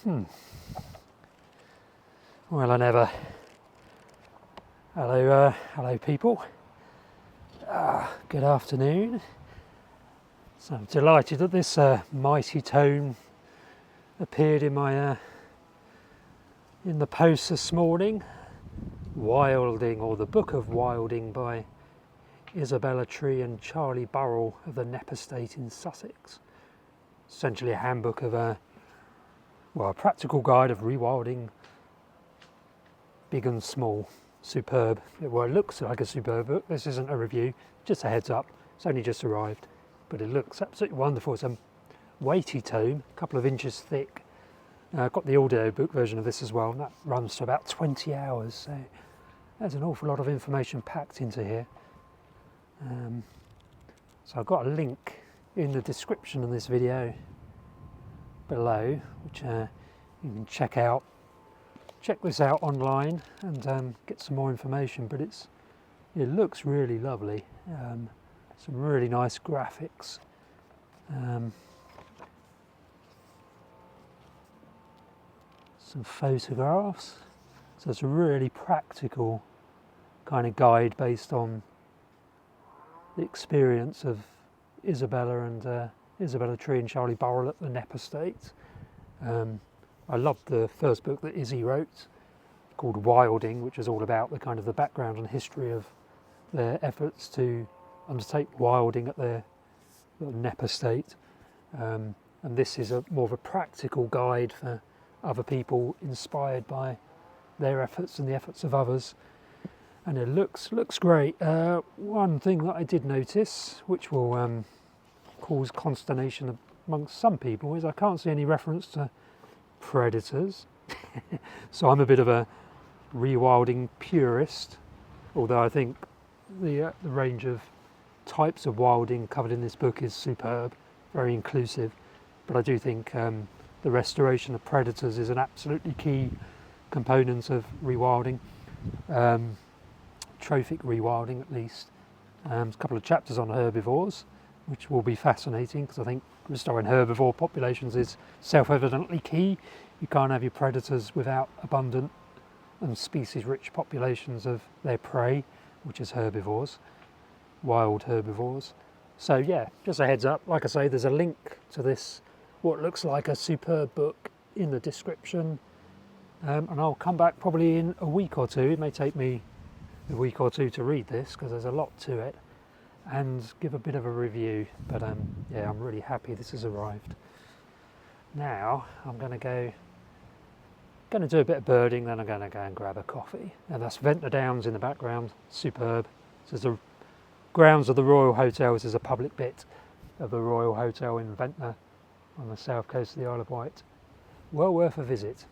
Well, I never. Hello people. Good afternoon. So I'm delighted that this mighty tome appeared in my in the post this morning. Wilding, or the Book of Wilding, by Isabella Tree and Charlie Burrell of the Knepp Estate in Sussex. Essentially a handbook of a practical guide of rewilding, big and small. Superb. Well, it looks like a superb book. This isn't a review, just a heads up. It's only just arrived, but it looks absolutely wonderful. It's a weighty tome, a couple of inches thick. I've got the audio book version of this as well, and that runs to about 20 hours. So there's an awful lot of information packed into here. So I've got a link in the description of this video below, which you can check out. Check this out online and get some more information. But it looks really lovely. Some really nice graphics. Some photographs. So it's a really practical kind of guide based on the experience of Isabella and Isabella Tree and Charlie Burrell at the Knepp Estate. I loved the first book that Izzy wrote, called Wilding, which is all about the kind of the background and history of their efforts to undertake wilding at their Knepp Estate. And this is more of a practical guide for other people inspired by their efforts and the efforts of others. And it looks great. One thing that I did notice, which will cause consternation amongst some people, is I can't see any reference to predators. So I'm a bit of a rewilding purist, although I think the range of types of wilding covered in this book is superb, very inclusive. But I do think the restoration of predators is an absolutely key component of rewilding, trophic rewilding at least. There's a couple of chapters on herbivores, which will be fascinating, because I think restoring herbivore populations is self-evidently key. You can't have your predators without abundant and species-rich populations of their prey, which is herbivores, wild herbivores. So yeah, just a heads up. Like I say, there's a link to this, what looks like a superb book, in the description. And I'll come back probably in a week or two. It may take me a week or two to read this, because there's a lot to it, and give a bit of a review. But yeah, I'm really happy this has arrived. Now I'm going to do a bit of birding, then I'm going to go and grab a coffee. And that's Ventnor Downs in the background, superb. This is the grounds of the Royal Hotel. This is a public bit of the Royal Hotel in Ventnor on the south coast of the Isle of Wight. Well worth a visit.